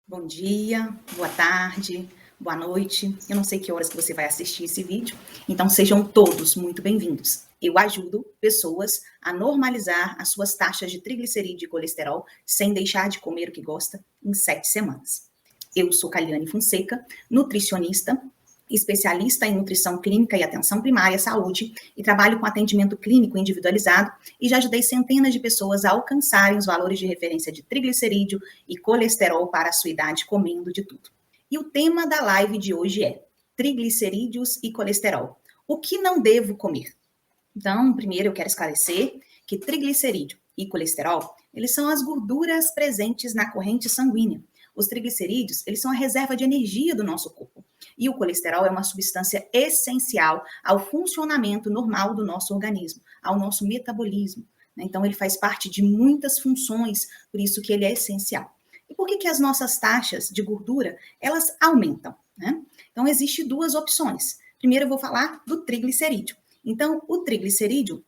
Bom dia, boa tarde, boa noite. Eu não sei que horas que você vai assistir esse vídeo, então sejam todos muito bem-vindos. Eu ajudo pessoas a normalizar as suas taxas de triglicerídeo e colesterol sem deixar de comer o que gosta em 7 semanas. Eu sou Caliane Fonseca, nutricionista, especialista em nutrição clínica e atenção primária à saúde e trabalho com atendimento clínico individualizado e já ajudei centenas de pessoas a alcançarem os valores de referência de triglicerídeo e colesterol para a sua idade, comendo de tudo. E o tema da live de hoje é triglicerídeos e colesterol. O que não devo comer? Então, primeiro eu quero esclarecer que triglicerídeo e colesterol, eles são as gorduras presentes na corrente sanguínea. Os triglicerídeos, eles são a reserva de energia do nosso corpo. E o colesterol é uma substância essencial ao funcionamento normal do nosso organismo, ao nosso metabolismo. Então, ele faz parte de muitas funções, por isso que ele é essencial. E por que as nossas taxas de gordura, elas aumentam? Né? Então, existem duas opções. Primeiro, eu vou falar do triglicerídeo. Então, o triglicerídeo,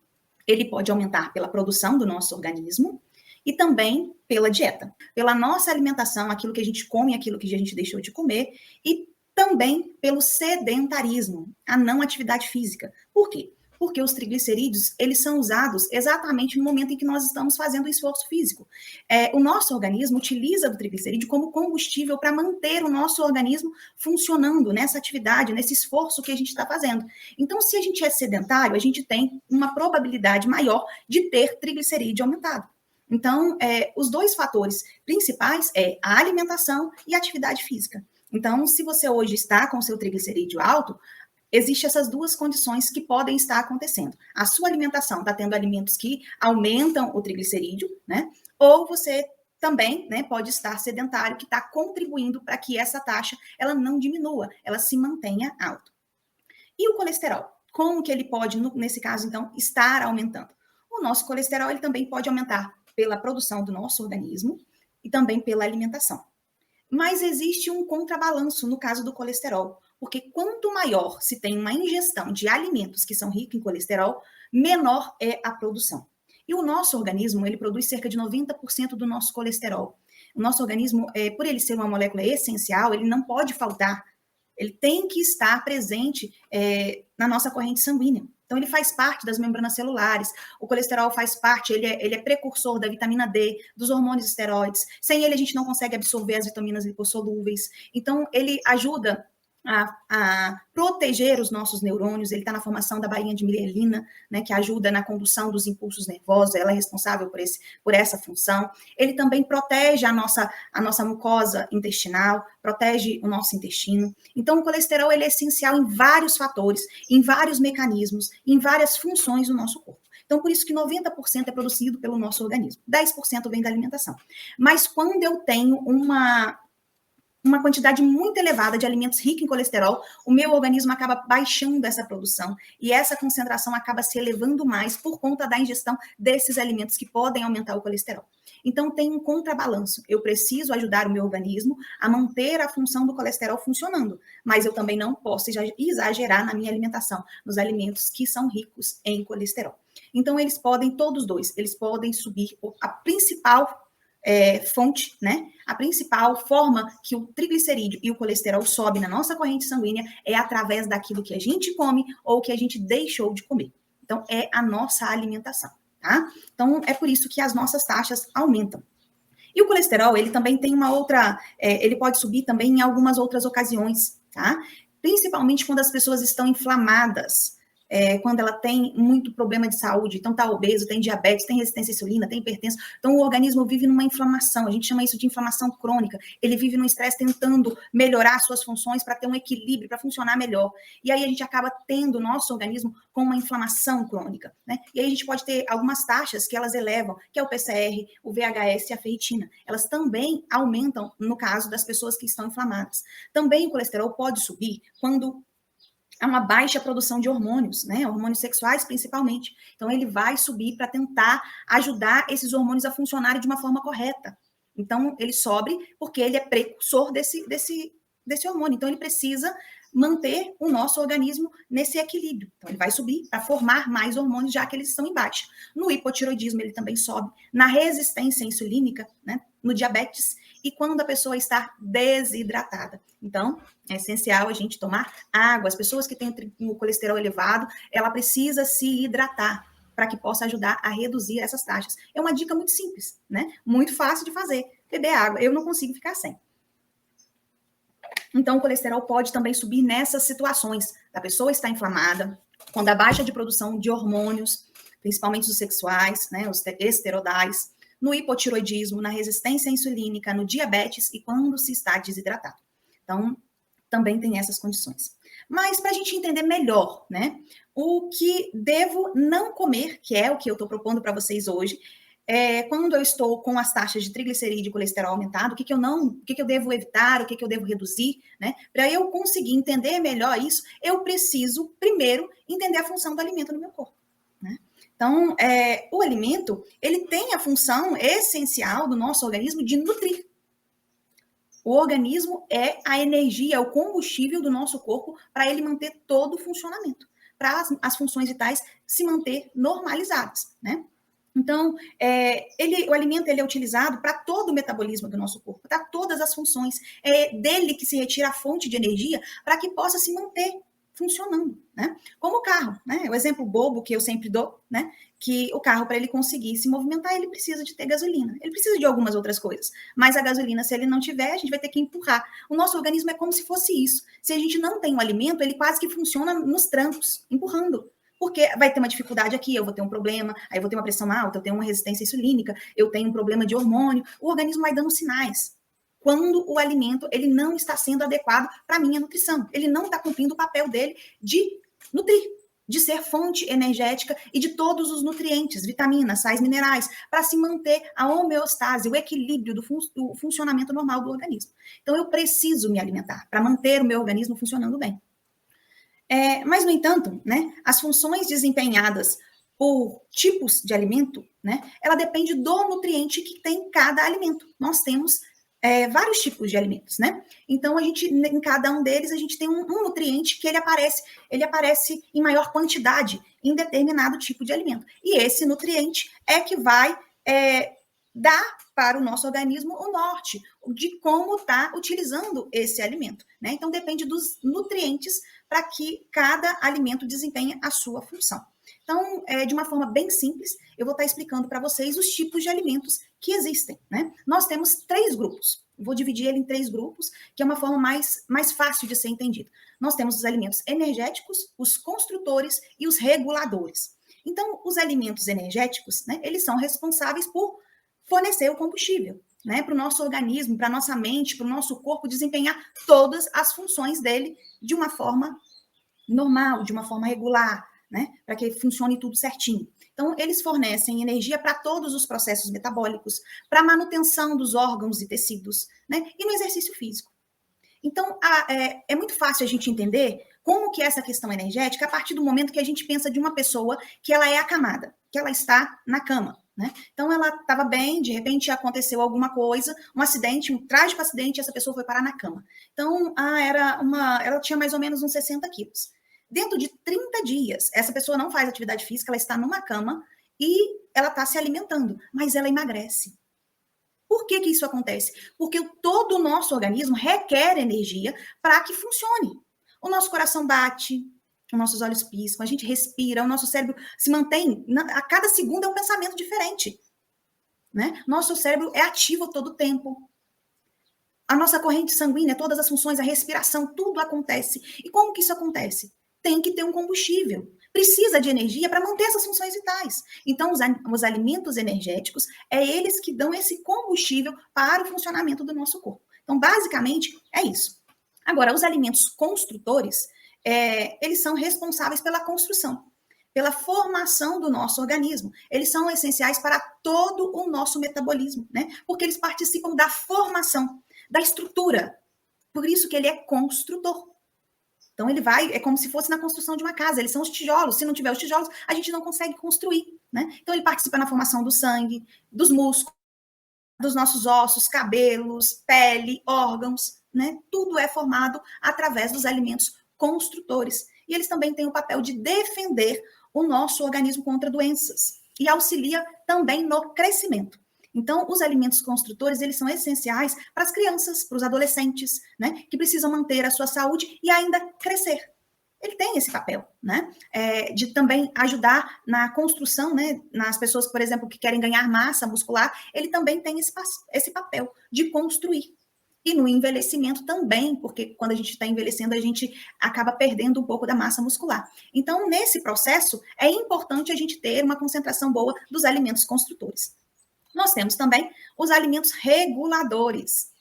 ele pode aumentar pela produção do nosso organismo e também pela dieta, pela nossa alimentação, aquilo que a gente come, aquilo que a gente deixou de comer, e também pelo sedentarismo, a não atividade física. Por quê? Porque os triglicerídeos, eles são usados exatamente no momento em que nós estamos fazendo o esforço físico. O nosso organismo utiliza o triglicerídeo como combustível para manter o nosso organismo funcionando nessa atividade, nesse esforço que a gente está fazendo. Então, se a gente é sedentário, a gente tem uma probabilidade maior de ter triglicerídeo aumentado. Então, os dois fatores principais é a alimentação e a atividade física. Então, se você hoje está com o seu triglicerídeo alto, existem essas duas condições que podem estar acontecendo. A sua alimentação está tendo alimentos que aumentam o triglicerídeo, né? Ou você também, né, pode estar sedentário, que está contribuindo para que essa taxa ela não diminua, ela se mantenha alta. E o colesterol? Como que ele pode, nesse caso, então, estar aumentando? O nosso colesterol ele também pode aumentar pela produção do nosso organismo e também pela alimentação. Mas existe um contrabalanço no caso do colesterol, porque quanto maior se tem uma ingestão de alimentos que são ricos em colesterol, menor é a produção. E o nosso organismo, ele produz cerca de 90% do nosso colesterol. O nosso organismo, por ele ser uma molécula essencial, ele não pode faltar. Ele tem que estar presente na nossa corrente sanguínea. Então, ele faz parte das membranas celulares, o colesterol faz parte, ele é precursor da vitamina D, dos hormônios esteroides. Sem ele, a gente não consegue absorver as vitaminas lipossolúveis. Então, ele ajuda a proteger os nossos neurônios, ele está na formação da bainha de mielina, né, que ajuda na condução dos impulsos nervosos, ela é responsável por essa função. Ele também protege a nossa mucosa intestinal, protege o nosso intestino. Então, o colesterol ele é essencial em vários fatores, em vários mecanismos, em várias funções do nosso corpo. Então, por isso que 90% é produzido pelo nosso organismo, 10% vem da alimentação. Mas quando eu tenho uma quantidade muito elevada de alimentos ricos em colesterol, o meu organismo acaba baixando essa produção e essa concentração acaba se elevando mais por conta da ingestão desses alimentos que podem aumentar o colesterol. Então, tem um contrabalanço. Eu preciso ajudar o meu organismo a manter a função do colesterol funcionando, mas eu também não posso exagerar na minha alimentação, nos alimentos que são ricos em colesterol. Então, eles podem, todos dois, eles podem subir a principal fonte, né? A principal forma que o triglicerídeo e o colesterol sobem na nossa corrente sanguínea é através daquilo que a gente come ou que a gente deixou de comer. Então, é a nossa alimentação, tá? Então, é por isso que as nossas taxas aumentam. E o colesterol, ele também tem uma outra, ele pode subir também em algumas outras ocasiões, tá? Principalmente quando as pessoas estão inflamadas, quando ela tem muito problema de saúde, então tá obeso, tem diabetes, tem resistência à insulina, tem hipertensão, então o organismo vive numa inflamação, a gente chama isso de inflamação crônica, ele vive num estresse tentando melhorar suas funções para ter um equilíbrio, para funcionar melhor, e aí a gente acaba tendo o nosso organismo com uma inflamação crônica, né? E aí a gente pode ter algumas taxas que elas elevam, que é o PCR, o VHS e a ferritina, elas também aumentam no caso das pessoas que estão inflamadas. Também o colesterol pode subir quando há uma baixa produção de hormônios, né? Hormônios sexuais, principalmente. Então, ele vai subir para tentar ajudar esses hormônios a funcionarem de uma forma correta. Então, ele sobe porque ele é precursor desse hormônio. Então, ele precisa manter o nosso organismo nesse equilíbrio. Então, ele vai subir para formar mais hormônios, já que eles estão em baixa. No hipotiroidismo, ele também sobe. Na resistência insulínica, né? No diabetes e quando a pessoa está desidratada. Então, é essencial a gente tomar água. As pessoas que têm o colesterol elevado, ela precisa se hidratar para que possa ajudar a reduzir essas taxas. É uma dica muito simples, né? Muito fácil de fazer. Beber água. Eu não consigo ficar sem. Então, o colesterol pode também subir nessas situações. A pessoa está inflamada, quando há baixa de produção de hormônios, principalmente os sexuais, né, os esteroidais, no hipotiroidismo, na resistência insulínica, no diabetes e quando se está desidratado. Então, também tem essas condições. Mas para a gente entender melhor, né, o que devo não comer, que é o que eu estou propondo para vocês hoje, quando eu estou com as taxas de triglicerídeo e de colesterol aumentado, o que eu devo evitar, o que eu devo reduzir, né? Para eu conseguir entender melhor isso, eu preciso, primeiro, entender a função do alimento no meu corpo, né? Então, o alimento, ele tem a função essencial do nosso organismo de nutrir. O organismo é a energia, o combustível do nosso corpo para ele manter todo o funcionamento, para as funções vitais se manter normalizadas, né? Então, o alimento ele é utilizado para todo o metabolismo do nosso corpo, para todas as funções. É dele que se retira a fonte de energia para que possa se manter funcionando, né? Como o carro, né? O exemplo bobo que eu sempre dou, né? Que o carro, para ele conseguir se movimentar, ele precisa de ter gasolina. Ele precisa de algumas outras coisas. Mas a gasolina, se ele não tiver, a gente vai ter que empurrar. O nosso organismo é como se fosse isso. Se a gente não tem um alimento, ele quase que funciona nos trancos, empurrando. Porque vai ter uma dificuldade aqui, eu vou ter um problema, aí eu vou ter uma pressão alta, eu tenho uma resistência insulínica, eu tenho um problema de hormônio. O organismo vai dando sinais. Quando o alimento ele não está sendo adequado para a minha nutrição. Ele não está cumprindo o papel dele de nutrir, de ser fonte energética e de todos os nutrientes, vitaminas, sais minerais, para se manter a homeostase, o equilíbrio do funcionamento normal do organismo. Então, eu preciso me alimentar para manter o meu organismo funcionando bem. Mas, no entanto, né, as funções desempenhadas por tipos de alimento, né, ela depende do nutriente que tem cada alimento. Nós temos vários tipos de alimentos, né? Então, em cada um deles, a gente tem um nutriente que ele aparece em maior quantidade em determinado tipo de alimento. E esse nutriente é que vai dar para o nosso organismo o norte de como está utilizando esse alimento, né? Então, depende dos nutrientes para que cada alimento desempenhe a sua função. Então, de uma forma bem simples, eu vou estar explicando para vocês os tipos de alimentos que existem, né? Nós temos 3 grupos. Vou dividir ele em 3 grupos, que é uma forma mais fácil de ser entendido. Nós temos os alimentos energéticos, os construtores e os reguladores. Então, os alimentos energéticos, né, eles são responsáveis por fornecer o combustível, né, para o nosso organismo, para a nossa mente, para o nosso corpo desempenhar todas as funções dele de uma forma normal, de uma forma regular, né, para que funcione tudo certinho. Então, eles fornecem energia para todos os processos metabólicos, para a manutenção dos órgãos e tecidos, né, e no exercício físico. Então, é muito fácil a gente entender como que é essa questão energética a partir do momento que a gente pensa de uma pessoa que ela é acamada, que ela está na cama, né? Então, ela estava bem, de repente aconteceu alguma coisa, um acidente, um trágico acidente, e essa pessoa foi parar na cama. Então, ela tinha mais ou menos uns 60 quilos. Dentro de 30 dias, essa pessoa não faz atividade física, ela está numa cama e ela está se alimentando, mas ela emagrece. Por que isso acontece? Porque todo o nosso organismo requer energia para que funcione. O nosso coração bate, os nossos olhos piscam, a gente respira, o nosso cérebro se mantém, a cada segundo é um pensamento diferente, né? Nosso cérebro é ativo todo o tempo. A nossa corrente sanguínea, todas as funções, a respiração, tudo acontece. E como que isso acontece? Tem que ter um combustível. Precisa de energia para manter essas funções vitais. Então, os alimentos energéticos, eles que dão esse combustível para o funcionamento do nosso corpo. Então, basicamente, é isso. Agora, os alimentos construtores, eles são responsáveis pela construção, pela formação do nosso organismo. Eles são essenciais para todo o nosso metabolismo, né? Porque eles participam da formação, da estrutura. Por isso que ele é construtor. Então, ele é como se fosse na construção de uma casa. Eles são os tijolos. Se não tiver os tijolos, a gente não consegue construir, né? Então, ele participa na formação do sangue, dos músculos, dos nossos ossos, cabelos, pele, órgãos, né? Tudo é formado através dos alimentos construtores. E eles também têm o papel de defender o nosso organismo contra doenças. E auxilia também no crescimento. Então, os alimentos construtores, eles são essenciais para as crianças, para os adolescentes, né, que precisam manter a sua saúde e ainda crescer. Ele tem esse papel, né, de também ajudar na construção, né, nas pessoas, por exemplo, que querem ganhar massa muscular, ele também tem esse papel de construir. E no envelhecimento também, porque quando a gente está envelhecendo, a gente acaba perdendo um pouco da massa muscular. Então, nesse processo, é importante a gente ter uma concentração boa dos alimentos construtores. Nós temos também os alimentos reguladores.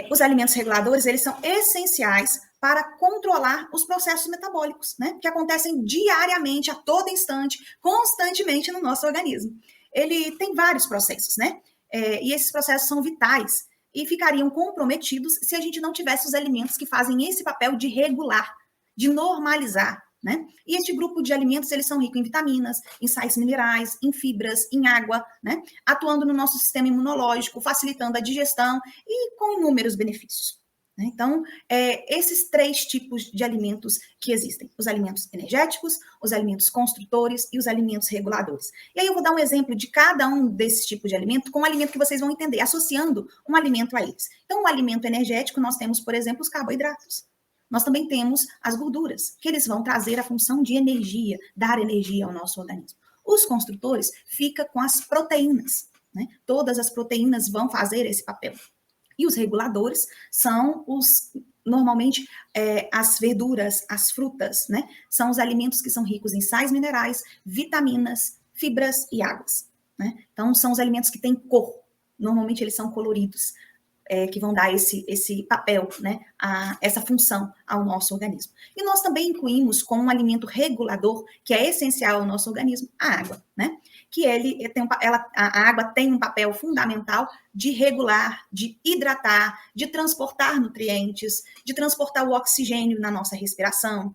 Os alimentos reguladores, eles são essenciais para controlar os processos metabólicos, né? Que acontecem diariamente, a todo instante, constantemente no nosso organismo. Ele tem vários processos, né? E esses processos são vitais e ficariam comprometidos se a gente não tivesse os alimentos que fazem esse papel de regular, de normalizar, né? E este grupo de alimentos, eles são ricos em vitaminas, em sais minerais, em fibras, em água, né? Atuando no nosso sistema imunológico, facilitando a digestão e com inúmeros benefícios. Então, esses 3 tipos de alimentos que existem: os alimentos energéticos, os alimentos construtores e os alimentos reguladores. E aí eu vou dar um exemplo de cada um desses tipos de alimento com um alimento que vocês vão entender, associando um alimento a eles. Então, o alimento energético, nós temos, por exemplo, os carboidratos. Nós também temos as gorduras, que eles vão trazer a função de energia, dar energia ao nosso organismo. Os construtores ficam com as proteínas, né? Todas as proteínas vão fazer esse papel. E os reguladores são normalmente, as verduras, as frutas, né? São os alimentos que são ricos em sais minerais, vitaminas, fibras e águas, né? Então, são os alimentos que têm cor. Normalmente, eles são coloridos. Que vão dar esse papel, né, essa função ao nosso organismo. E nós também incluímos como um alimento regulador, que é essencial ao nosso organismo, a água, né? Que a água tem um papel fundamental de regular, de hidratar, de transportar nutrientes, de transportar o oxigênio na nossa respiração,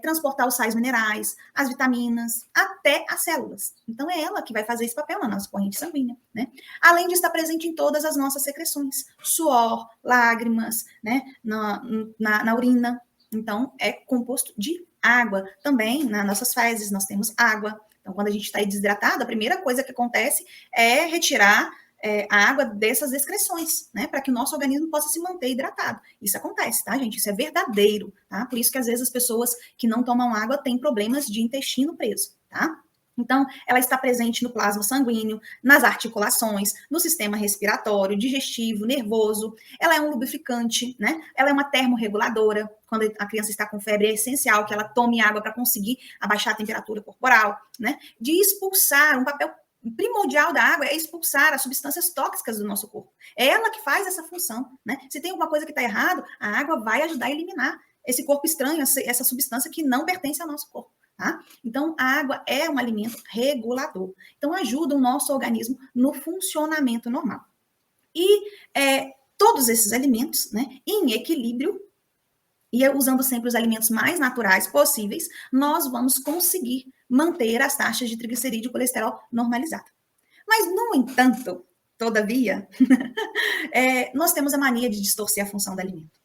transportar os sais minerais, as vitaminas, até as células. Então, é ela que vai fazer esse papel na nossa corrente sanguínea, né? Além de estar presente em todas as nossas secreções, suor, lágrimas, né? Na urina. Então, é composto de água. Também, nas nossas fezes, nós temos água. Então, quando a gente está desidratado, a primeira coisa que acontece é retirar a água dessas excreções, né, para que o nosso organismo possa se manter hidratado. Isso acontece, tá, gente? Isso é verdadeiro, tá? Por isso que às vezes as pessoas que não tomam água têm problemas de intestino preso, tá? Então, ela está presente no plasma sanguíneo, nas articulações, no sistema respiratório, digestivo, nervoso. Ela é um lubrificante, né? Ela é uma termorreguladora. Quando a criança está com febre, é essencial que ela tome água para conseguir abaixar a temperatura corporal, né? De expulsar, um papel primordial da água é expulsar as substâncias tóxicas do nosso corpo. É ela que faz essa função, né? Se tem alguma coisa que está errado, a água vai ajudar a eliminar esse corpo estranho, essa substância que não pertence ao nosso corpo, tá? Então, a água é um alimento regulador. Então, ajuda o nosso organismo no funcionamento normal. E todos esses alimentos, né, em equilíbrio, e usando sempre os alimentos mais naturais possíveis, nós vamos conseguir manter as taxas de triglicerídeo e colesterol normalizadas. Mas, no entanto, todavia, nós temos a mania de distorcer a função do alimento.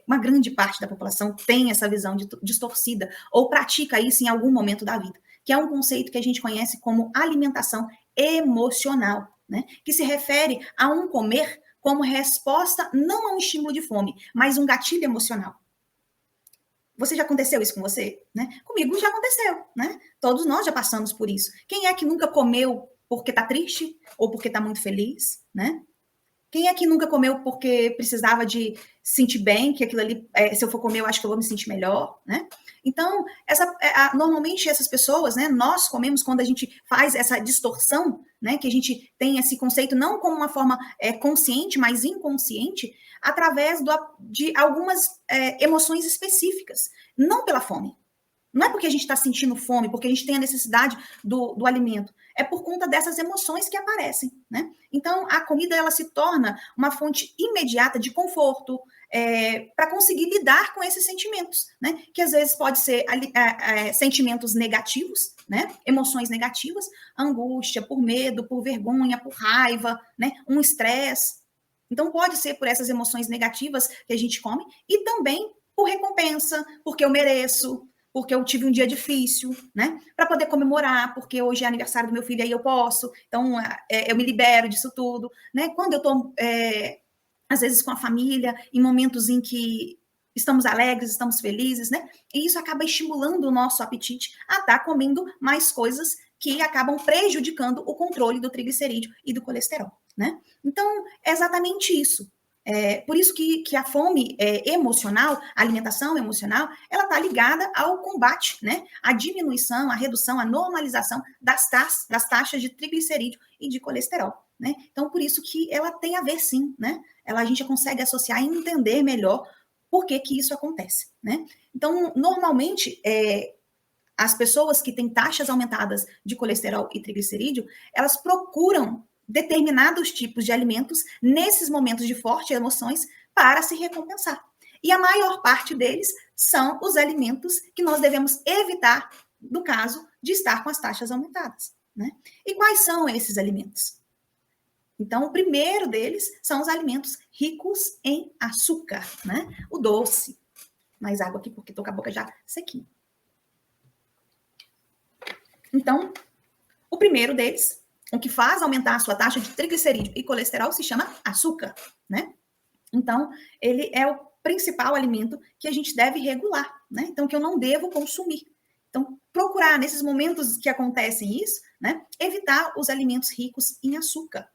Uma grande parte da população tem essa visão distorcida ou pratica isso em algum momento da vida, que é um conceito que a gente conhece como alimentação emocional, né? Que se refere a um comer como resposta não a um estímulo de fome, mas um gatilho emocional. Você já aconteceu isso com você? Né? Comigo já aconteceu, né? Todos nós já passamos por isso. Quem é que nunca comeu porque tá triste ou porque tá muito feliz, né? Quem é que nunca comeu porque precisava de sentir bem, que aquilo ali, se eu for comer, eu acho que eu vou me sentir melhor, né? Então, normalmente essas pessoas, né, nós comemos quando a gente faz essa distorção, né, que a gente tem esse conceito não como uma forma consciente, mas inconsciente, através de algumas emoções específicas, não pela fome. Não é porque a gente está sentindo fome, porque a gente tem a necessidade do alimento. É por conta dessas emoções que aparecem, né? Então, a comida, ela se torna uma fonte imediata de conforto, para conseguir lidar com esses sentimentos, né? Que às vezes pode ser sentimentos negativos, né? Emoções negativas, angústia, por medo, por vergonha, por raiva, né? Um estresse. Então, pode ser por essas emoções negativas que a gente come e também por recompensa, porque eu mereço, porque eu tive um dia difícil, né? Para poder comemorar, porque hoje é aniversário do meu filho, aí eu posso. Então, eu me libero disso tudo, né? Quando eu estou, às vezes, com a família, em momentos em que estamos alegres, estamos felizes, né? E isso acaba estimulando o nosso apetite a estar comendo mais coisas que acabam prejudicando o controle do triglicerídeo e do colesterol, né? Então, é exatamente isso. Por isso que a fome emocional, a alimentação emocional, ela está ligada ao combate, né? A diminuição, a redução, a normalização das taxas de triglicerídeo e de colesterol, né? Então, por isso que ela tem a ver, sim, né? A gente consegue associar e entender melhor por que isso acontece, né? Então, normalmente, as pessoas que têm taxas aumentadas de colesterol e triglicerídeo, elas procuram determinados tipos de alimentos nesses momentos de fortes emoções para se recompensar. E a maior parte deles são os alimentos que nós devemos evitar no caso de estar com as taxas aumentadas, né? E quais são esses alimentos? Então, o primeiro deles são os alimentos ricos em açúcar, né? O doce. Mais água aqui, porque estou com a boca já sequinha. Então, o primeiro deles, o que faz aumentar a sua taxa de triglicerídeo e colesterol, se chama açúcar, né? Então, ele é o principal alimento que a gente deve regular, né? Então, que eu não devo consumir. Então, procurar, nesses momentos que acontecem isso, né? Evitar os alimentos ricos em açúcar.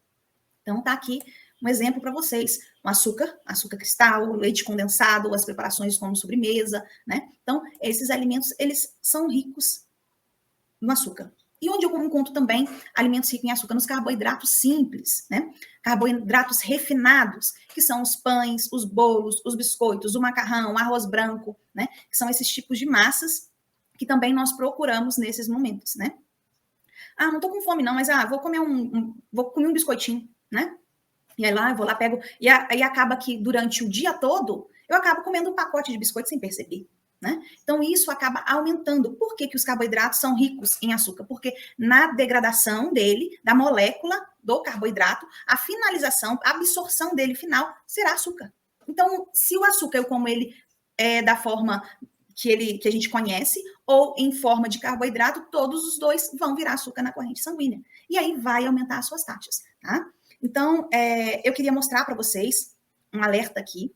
Então, tá aqui um exemplo para vocês. O açúcar cristal, leite condensado, as preparações como sobremesa, né? Então, esses alimentos, eles são ricos no açúcar. E onde eu encontro também alimentos ricos em açúcar? Nos carboidratos simples, né? Carboidratos refinados, que são os pães, os bolos, os biscoitos, o macarrão, o arroz branco, né? Que são esses tipos de massas que também nós procuramos nesses momentos, né? Ah, não tô com fome não, mas vou comer um biscoitinho, né? E aí lá, eu vou lá, pego... E aí acaba que durante o dia todo, eu acabo comendo um pacote de biscoito sem perceber. Né? Então, isso acaba aumentando. Por que os carboidratos são ricos em açúcar? Porque na degradação dele, da molécula do carboidrato, a finalização, a absorção dele final será açúcar. Então, se o açúcar eu como ele da forma que a gente conhece, ou em forma de carboidrato, todos os dois vão virar açúcar na corrente sanguínea. E aí vai aumentar as suas taxas. Tá? Então, eu queria mostrar para vocês um alerta aqui,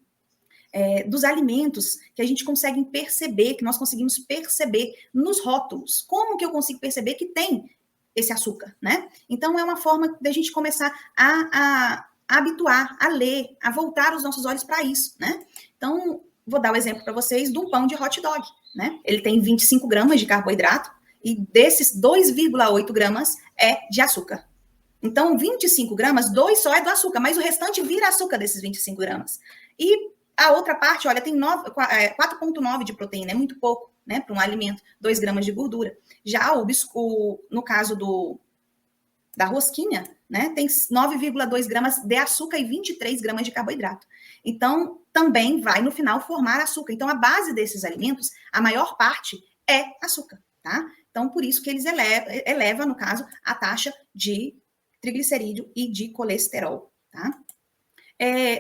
dos alimentos que a gente consegue perceber, que nós conseguimos perceber nos rótulos. Como que eu consigo perceber que tem esse açúcar, né? Então, é uma forma da gente começar a habituar, a ler, a voltar os nossos olhos para isso, né? Então, vou dar o exemplo para vocês de um pão de hot dog, né? Ele tem 25 gramas de carboidrato e desses 2,8 gramas é de açúcar. Então, 25 gramas, 2 só é do açúcar, mas o restante vira açúcar desses 25 gramas. E a outra parte, olha, tem 4,9 de proteína, é muito pouco, né, para um alimento, 2 gramas de gordura. Já no caso da rosquinha, né, tem 9,2 gramas de açúcar e 23 gramas de carboidrato. Então, também vai, no final, formar açúcar. Então, a base desses alimentos, a maior parte é açúcar, tá? Então, por isso que eles eleva, no caso, a taxa de triglicerídeo e de colesterol, tá?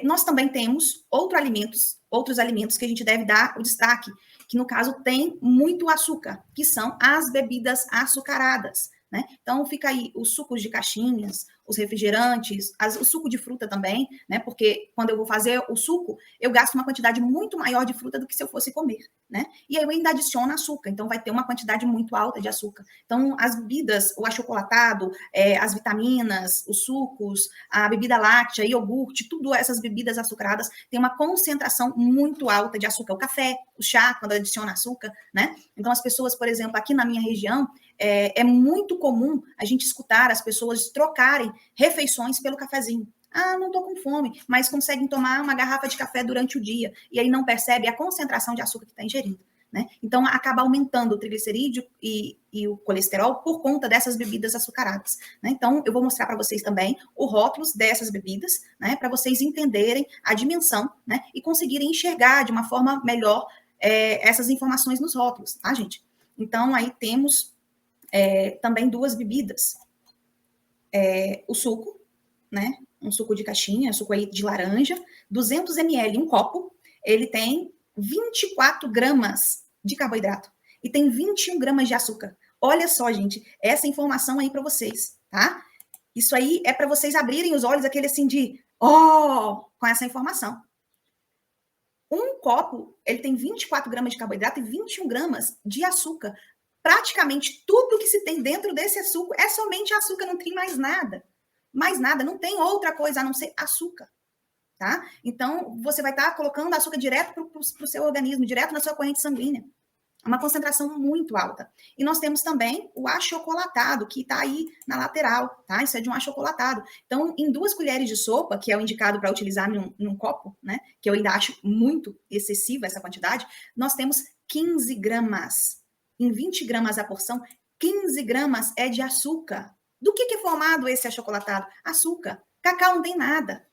Nós também temos outros alimentos que a gente deve dar o destaque, que no caso tem muito açúcar, que são as bebidas açucaradas, né? Então fica aí os sucos de caixinhas, os refrigerantes, o suco de fruta também, né? Porque quando eu vou fazer o suco, eu gasto uma quantidade muito maior de fruta do que se eu fosse comer, né? E aí eu ainda adiciono açúcar, então vai ter uma quantidade muito alta de açúcar. Então as bebidas, o achocolatado, as vitaminas, os sucos, a bebida láctea, iogurte, tudo essas bebidas açucaradas tem uma concentração muito alta de açúcar. O café, o chá, quando adiciona açúcar, né? Então as pessoas, por exemplo, aqui na minha região, é muito comum a gente escutar as pessoas trocarem refeições pelo cafezinho. Ah, não estou com fome, mas conseguem tomar uma garrafa de café durante o dia e aí não percebe a concentração de açúcar que está ingerindo, né? Então, acaba aumentando o triglicerídeo e o colesterol por conta dessas bebidas açucaradas, né? Então, eu vou mostrar para vocês também o rótulos dessas bebidas, né? Para vocês entenderem a dimensão, né? E conseguirem enxergar de uma forma melhor essas informações nos rótulos, tá, gente? Então, aí temos também duas bebidas. O suco, né? Um suco de caixinha, suco aí de laranja, 200 ml, um copo, ele tem 24 gramas de carboidrato e tem 21 gramas de açúcar. Olha só, gente, essa informação aí para vocês, tá? Isso aí é para vocês abrirem os olhos, aquele assim de, com essa informação. Um copo, ele tem 24 gramas de carboidrato e 21 gramas de açúcar. Praticamente tudo que se tem dentro desse açúcar é somente açúcar, não tem mais nada. Mais nada, não tem outra coisa a não ser açúcar. Tá? Então, você vai estar colocando açúcar direto para o seu organismo, direto na sua corrente sanguínea. Uma concentração muito alta. E nós temos também o achocolatado, que está aí na lateral, tá? Isso é de um achocolatado. Então, em 2 colheres de sopa, que é o indicado para utilizar num copo, né? Que eu ainda acho muito excessiva essa quantidade, nós temos 15 gramas. Em 20 gramas a porção, 15 gramas é de açúcar. Do que é formado esse achocolatado? Açúcar. Cacau não tem nada.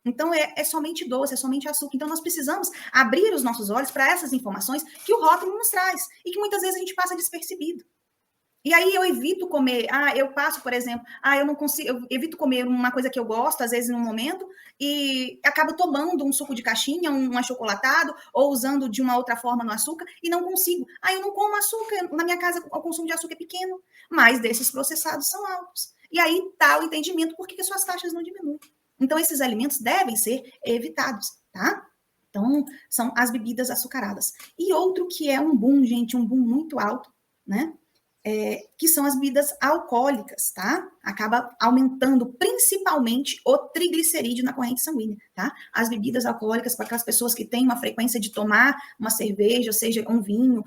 Então, é somente doce, é somente açúcar. Então, nós precisamos abrir os nossos olhos para essas informações que o rótulo nos traz e que muitas vezes a gente passa despercebido. E aí, eu evito comer. Eu passo, por exemplo, eu não consigo, eu evito comer uma coisa que eu gosto, às vezes, num momento, e acabo tomando um suco de caixinha, um achocolatado, ou usando de uma outra forma no açúcar, e não consigo. Eu não como açúcar. Na minha casa, o consumo de açúcar é pequeno, mas desses processados são altos. E aí, tá o entendimento por que as suas taxas não diminuem. Então, esses alimentos devem ser evitados, tá? Então, são as bebidas açucaradas. E outro que é um boom, gente, um boom muito alto, né? Que são as bebidas alcoólicas, tá? Acaba aumentando principalmente o triglicerídeo na corrente sanguínea, tá? As bebidas alcoólicas, para aquelas pessoas que têm uma frequência de tomar uma cerveja, ou seja, um vinho,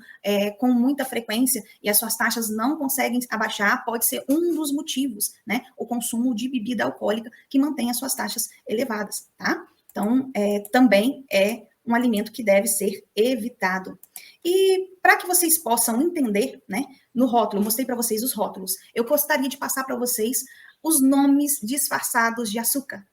com muita frequência, e as suas taxas não conseguem abaixar, pode ser um dos motivos, né? O consumo de bebida alcoólica que mantém as suas taxas elevadas, tá? Então, também é um alimento que deve ser evitado. E para que vocês possam entender, né? No rótulo, eu mostrei para vocês os rótulos. Eu gostaria de passar para vocês os nomes disfarçados de açúcar,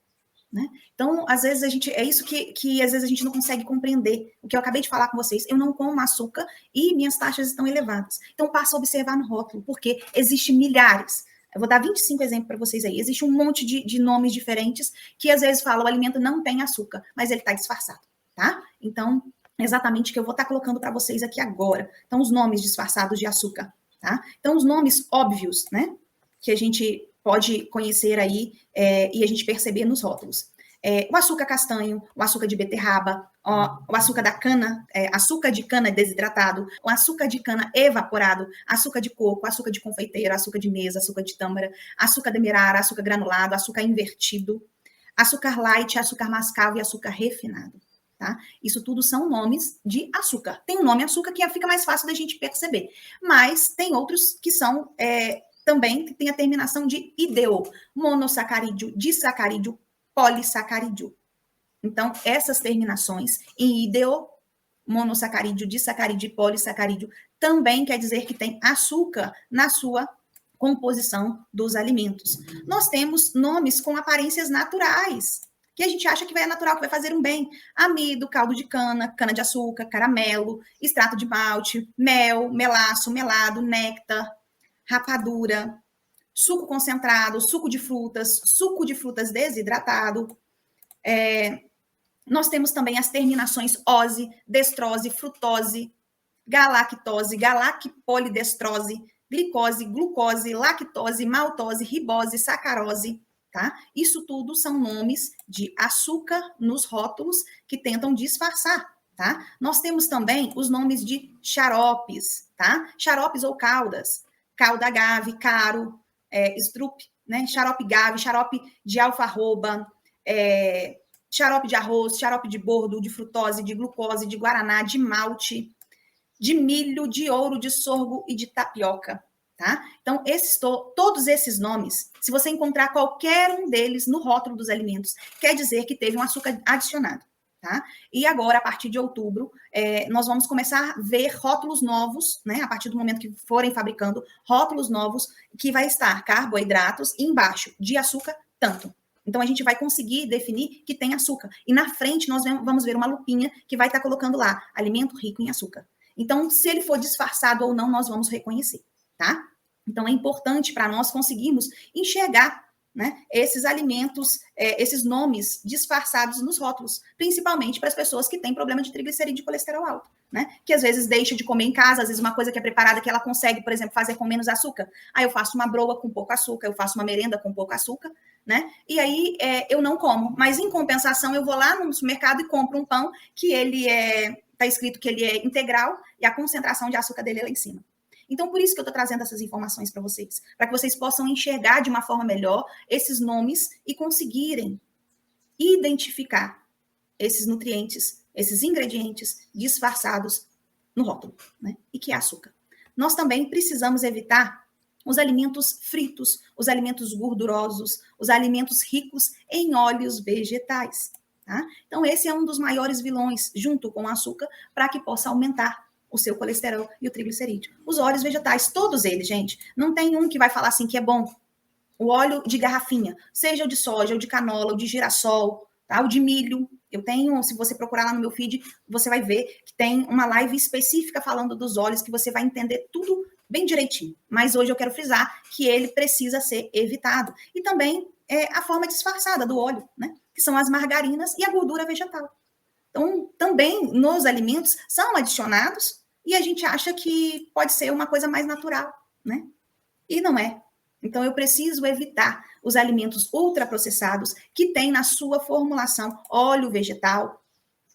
né? Então, às vezes é isso que às vezes a gente não consegue compreender. O que eu acabei de falar com vocês, eu não como açúcar e minhas taxas estão elevadas. Então, passa a observar no rótulo, porque existem milhares. Eu vou dar 25 exemplos para vocês aí. Existe um monte de nomes diferentes que às vezes falam o alimento não tem açúcar, mas ele está disfarçado, tá? Então, exatamente o que eu vou estar colocando para vocês aqui agora. Então, os nomes disfarçados de açúcar, tá? Então, os nomes óbvios, né? Que a gente pode conhecer aí e a gente perceber nos rótulos. O açúcar castanho, o açúcar de beterraba, o açúcar da cana, açúcar de cana desidratado, o açúcar de cana evaporado, açúcar de coco, açúcar de confeiteiro, açúcar de mesa, açúcar de tâmara, açúcar demerara, açúcar granulado, açúcar invertido, açúcar light, açúcar mascavo e açúcar refinado. Tá? Isso tudo são nomes de açúcar. Tem um nome açúcar que fica mais fácil da gente perceber, mas tem outros que são também que tem a terminação de ideo, monossacarídeo, disacarídeo, polissacarídeo. Então, essas terminações em ideo, monossacarídeo, disacarídeo e polissacarídeo também quer dizer que tem açúcar na sua composição dos alimentos. Nós temos nomes com aparências naturais, que a gente acha que vai natural, que vai fazer um bem. Amido, caldo de cana, cana de açúcar, caramelo, extrato de malte, mel, melaço, melado, néctar, rapadura, suco concentrado, suco de frutas desidratado. Nós temos também as terminações ose, destrose, frutose, galactose, galacpolidestrose, glicose, glucose, lactose, maltose, ribose, sacarose. Tá? Isso tudo são nomes de açúcar nos rótulos que tentam disfarçar, tá? Nós temos também os nomes de xaropes, tá? Xaropes ou caldas, calda agave, caro, estrup, né? Xarope gave, xarope de alfarroba, xarope de arroz, xarope de bordo, de frutose, de glucose, de guaraná, de malte, de milho, de ouro, de sorgo e de tapioca. Tá? Então, todos esses nomes, se você encontrar qualquer um deles no rótulo dos alimentos, quer dizer que teve um açúcar adicionado. Tá? E agora, a partir de outubro, nós vamos começar a ver rótulos novos, né? A partir do momento que forem fabricando rótulos novos, que vai estar carboidratos e embaixo de açúcar, tanto. Então, a gente vai conseguir definir que tem açúcar. E na frente, nós vamos ver uma lupinha que vai estar colocando lá, alimento rico em açúcar. Então, se ele for disfarçado ou não, nós vamos reconhecer. Tá? Então, é importante para nós conseguirmos enxergar né, esses alimentos, esses nomes disfarçados nos rótulos, principalmente para as pessoas que têm problema de triglicerídeo e colesterol alto, né, que às vezes deixa de comer em casa, às vezes uma coisa que é preparada que ela consegue, por exemplo, fazer com menos açúcar. Aí eu faço uma broa com pouco açúcar, eu faço uma merenda com pouco açúcar, né, e aí eu não como, mas em compensação eu vou lá no supermercado e compro um pão que ele está escrito que ele é integral e a concentração de açúcar dele é lá em cima. Então, por isso que eu estou trazendo essas informações para vocês, para que vocês possam enxergar de uma forma melhor esses nomes e conseguirem identificar esses nutrientes, esses ingredientes disfarçados no rótulo, né? E que é açúcar. Nós também precisamos evitar os alimentos fritos, os alimentos gordurosos, os alimentos ricos em óleos vegetais, tá? Então, esse é um dos maiores vilões, junto com o açúcar, para que possa aumentar o seu colesterol e o triglicerídeo. Os óleos vegetais, todos eles, gente, não tem um que vai falar assim que é bom. O óleo de garrafinha, seja o de soja, o de canola, o de girassol, tá? O de milho. Eu tenho, se você procurar lá no meu feed, você vai ver que tem uma live específica falando dos óleos, que você vai entender tudo bem direitinho. Mas hoje eu quero frisar que ele precisa ser evitado. E também a forma disfarçada do óleo, né? Que são as margarinas e a gordura vegetal. Então, também nos alimentos são adicionados e a gente acha que pode ser uma coisa mais natural, né? E não é. Então, eu preciso evitar os alimentos ultraprocessados que têm na sua formulação óleo vegetal,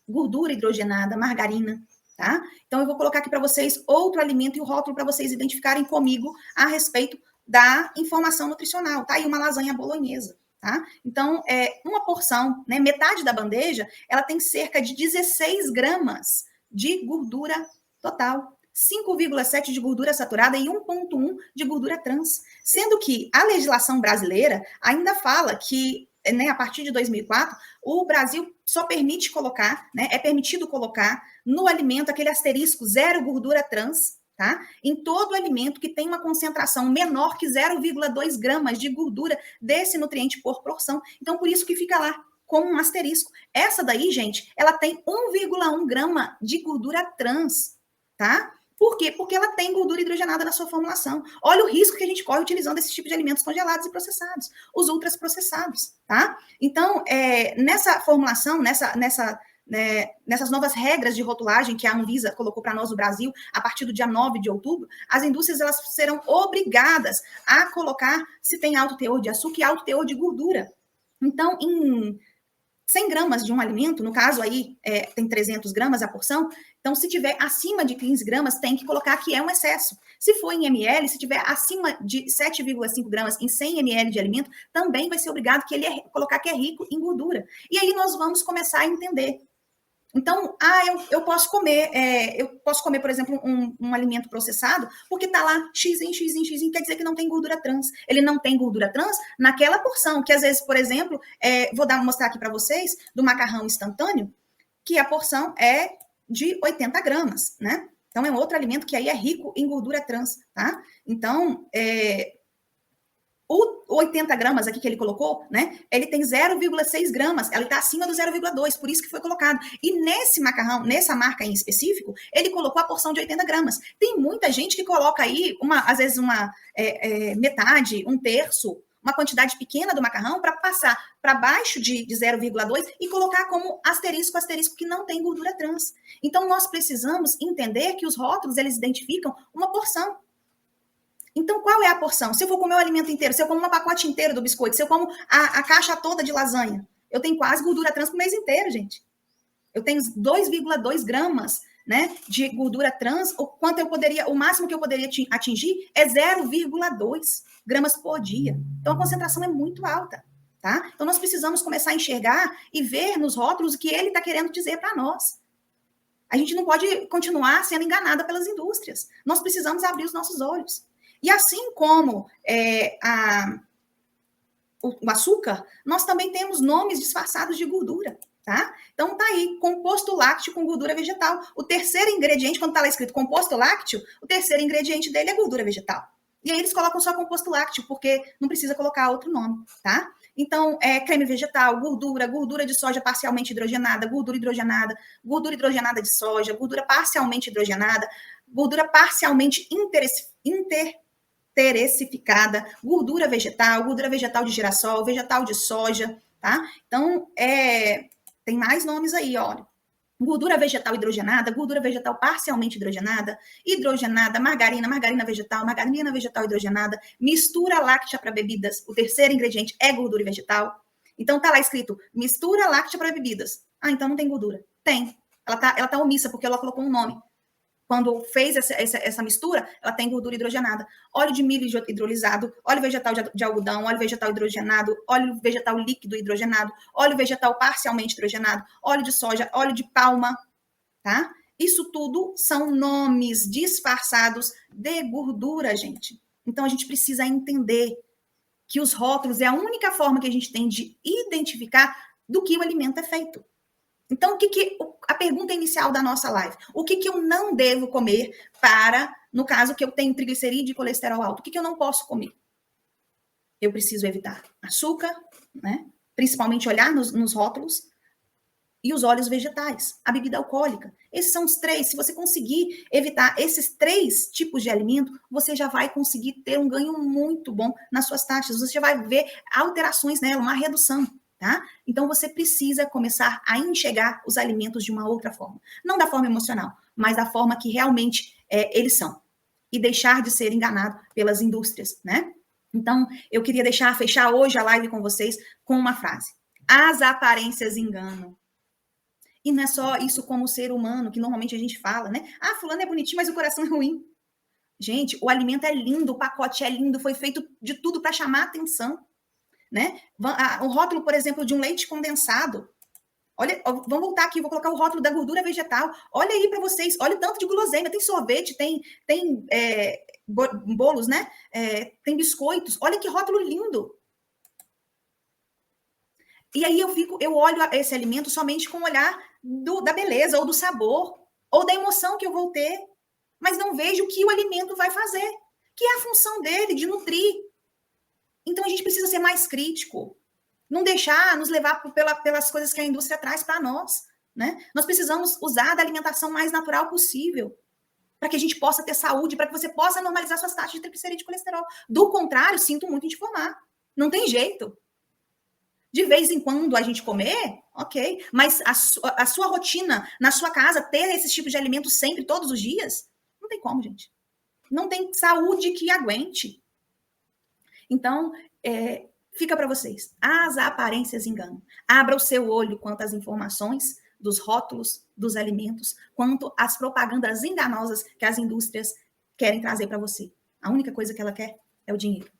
gordura hidrogenada, margarina, tá? Então, eu vou colocar aqui para vocês outro alimento e o rótulo para vocês identificarem comigo a respeito da informação nutricional, tá? E uma lasanha bolonhesa, tá? Então, uma porção, né, metade da bandeja, ela tem cerca de 16 gramas de gordura total. 5,7 de gordura saturada e 1,1 de gordura trans. Sendo que a legislação brasileira ainda fala que, né, a partir de 2004, o Brasil só permite colocar, né, é permitido colocar no alimento aquele asterisco 0 gordura trans, tá? Em todo alimento que tem uma concentração menor que 0,2 gramas de gordura desse nutriente por porção. Então, por isso que fica lá com um asterisco. Essa daí, gente, ela tem 1,1 grama de gordura trans, tá? Por quê? Porque ela tem gordura hidrogenada na sua formulação. Olha o risco que a gente corre utilizando esse tipo de alimentos congelados e processados, os ultraprocessados, tá? Então, nessa formulação, nessas novas regras de rotulagem que a Anvisa colocou para nós no Brasil, a partir do dia 9 de outubro, as indústrias elas serão obrigadas a colocar se tem alto teor de açúcar e alto teor de gordura. Então, em 100 gramas de um alimento, no caso aí tem 300 gramas a porção, então se tiver acima de 15 gramas, tem que colocar que é um excesso. Se for em ml, se tiver acima de 7,5 gramas em 100 ml de alimento, também vai ser obrigado que ele colocar que é rico em gordura. E aí nós vamos começar a entender. Então, eu posso comer, por exemplo, um alimento processado, porque está lá X em X em X, quer dizer que não tem gordura trans. Ele não tem gordura trans naquela porção, que às vezes, por exemplo, mostrar aqui para vocês, do macarrão instantâneo, que a porção é de 80 gramas, né? Então, é um outro alimento que aí é rico em gordura trans, tá? Então, o 80 gramas aqui que ele colocou, né? Ele tem 0,6 gramas, ele está acima do 0,2, por isso que foi colocado. E nesse macarrão, nessa marca em específico, ele colocou a porção de 80 gramas. Tem muita gente que coloca aí, às vezes, metade, um terço, uma quantidade pequena do macarrão para passar para baixo de 0,2 e colocar como asterisco que não tem gordura trans. Então, nós precisamos entender que os rótulos, eles identificam uma porção. Então, qual é a porção? Se eu for comer o alimento inteiro, se eu como um pacote inteiro do biscoito, se eu como a caixa toda de lasanha, eu tenho quase gordura trans pro mês inteiro, gente. Eu tenho 2,2 gramas, né, de gordura trans, o máximo que eu poderia atingir é 0,2 gramas por dia. Então, a concentração é muito alta, tá? Então, nós precisamos começar a enxergar e ver nos rótulos o que ele está querendo dizer para nós. A gente não pode continuar sendo enganada pelas indústrias. Nós precisamos abrir os nossos olhos. E assim como o açúcar, nós também temos nomes disfarçados de gordura, tá? Então, tá aí, composto lácteo com gordura vegetal. O terceiro ingrediente, quando tá lá escrito composto lácteo, o terceiro ingrediente dele é gordura vegetal. E aí eles colocam só composto lácteo, porque não precisa colocar outro nome, tá? Então, creme vegetal, gordura de soja parcialmente hidrogenada, gordura hidrogenada de soja, gordura parcialmente hidrogenada, gordura parcialmente esterificada, gordura vegetal de girassol, vegetal de soja, tá? Então, tem mais nomes aí, olha. Gordura vegetal hidrogenada, gordura vegetal parcialmente hidrogenada, margarina vegetal hidrogenada, mistura láctea para bebidas. O terceiro ingrediente é gordura vegetal. Então, tá lá escrito, mistura láctea para bebidas. Ah, então não tem gordura. Tem. Ela tá omissa, porque ela colocou um nome. Quando fez essa mistura, ela tem gordura hidrogenada. Óleo de milho hidrolisado, óleo vegetal de algodão, óleo vegetal hidrogenado, óleo vegetal líquido hidrogenado, óleo vegetal parcialmente hidrogenado, óleo de soja, óleo de palma, tá? Isso tudo são nomes disfarçados de gordura, gente. Então, a gente precisa entender que os rótulos é a única forma que a gente tem de identificar do que o alimento é feito. Então, a pergunta inicial da nossa live, o que eu não devo comer para, no caso que eu tenho triglicerídeo e colesterol alto, o que eu não posso comer? Eu preciso evitar açúcar, né? Principalmente olhar nos rótulos, e os óleos vegetais, a bebida alcoólica. Esses são os três. Se você conseguir evitar esses 3 tipos de alimento, você já vai conseguir ter um ganho muito bom nas suas taxas. Você já vai ver alterações nela, uma redução. Tá? Então, você precisa começar a enxergar os alimentos de uma outra forma. Não da forma emocional, mas da forma que realmente eles são. E deixar de ser enganado pelas indústrias, né? Então, eu queria fechar hoje a live com vocês com uma frase. As aparências enganam. E não é só isso como ser humano, que normalmente a gente fala, né? Ah, fulano é bonitinho, mas o coração é ruim. Gente, o alimento é lindo, o pacote é lindo, foi feito de tudo para chamar atenção. Né? O rótulo, por exemplo, de um leite condensado. Olha, vamos voltar aqui, vou colocar o rótulo da gordura vegetal. Olha aí para vocês, olha o tanto de guloseima, tem sorvete, tem bolos, né? Tem biscoitos. Olha que rótulo lindo. E aí eu olho esse alimento somente com o olhar da beleza, ou do sabor, ou da emoção que eu vou ter, mas não vejo o que o alimento vai fazer, que é a função dele, de nutrir. Então, a gente precisa ser mais crítico. Não deixar nos levar pelas coisas que a indústria traz para nós. Né? Nós precisamos usar da alimentação mais natural possível para que a gente possa ter saúde, para que você possa normalizar suas taxas de triglicerídeo e colesterol. Do contrário, sinto muito em te informar. Não tem jeito. De vez em quando a gente comer, ok. Mas a sua rotina, na sua casa, ter esses tipos de alimentos sempre, todos os dias, não tem como, gente. Não tem saúde que aguente. Então, fica para vocês. As aparências enganam. Abra o seu olho quanto às informações dos rótulos dos alimentos, quanto às propagandas enganosas que as indústrias querem trazer para você. A única coisa que ela quer é o dinheiro.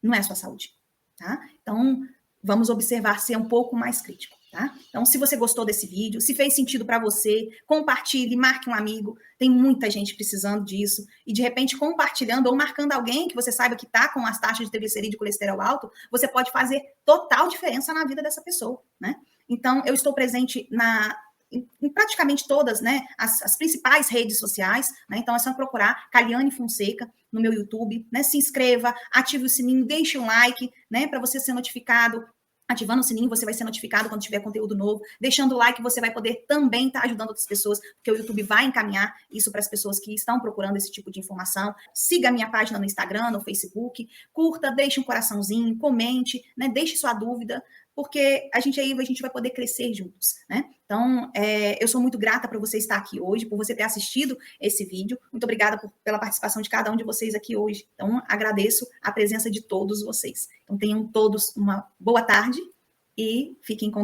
Não é a sua saúde. Tá? Então, vamos observar ser um pouco mais crítico. Tá? Então, se você gostou desse vídeo, se fez sentido para você, compartilhe, marque um amigo. Tem muita gente precisando disso. E, de repente, compartilhando ou marcando alguém que você saiba que está com as taxas de triglicerídeo e colesterol alto, você pode fazer total diferença na vida dessa pessoa. Né? Então, eu estou presente em praticamente todas, né, as principais redes sociais. Né? Então, é só procurar Caliane Fonseca no meu YouTube. Né? Se inscreva, ative o sininho, deixe um like, né, para você ser notificado. Ativando o sininho, você vai ser notificado quando tiver conteúdo novo. Deixando o like, você vai poder também estar ajudando outras pessoas, porque o YouTube vai encaminhar isso para as pessoas que estão procurando esse tipo de informação. Siga a minha página no Instagram, no Facebook. Curta, deixe um coraçãozinho, comente, né? Deixe sua dúvida, porque a gente vai poder crescer juntos, né? Então, eu sou muito grata por você estar aqui hoje, por você ter assistido esse vídeo. Muito obrigada pela participação de cada um de vocês aqui hoje. Então, agradeço a presença de todos vocês. Então, tenham todos uma boa tarde e fiquem com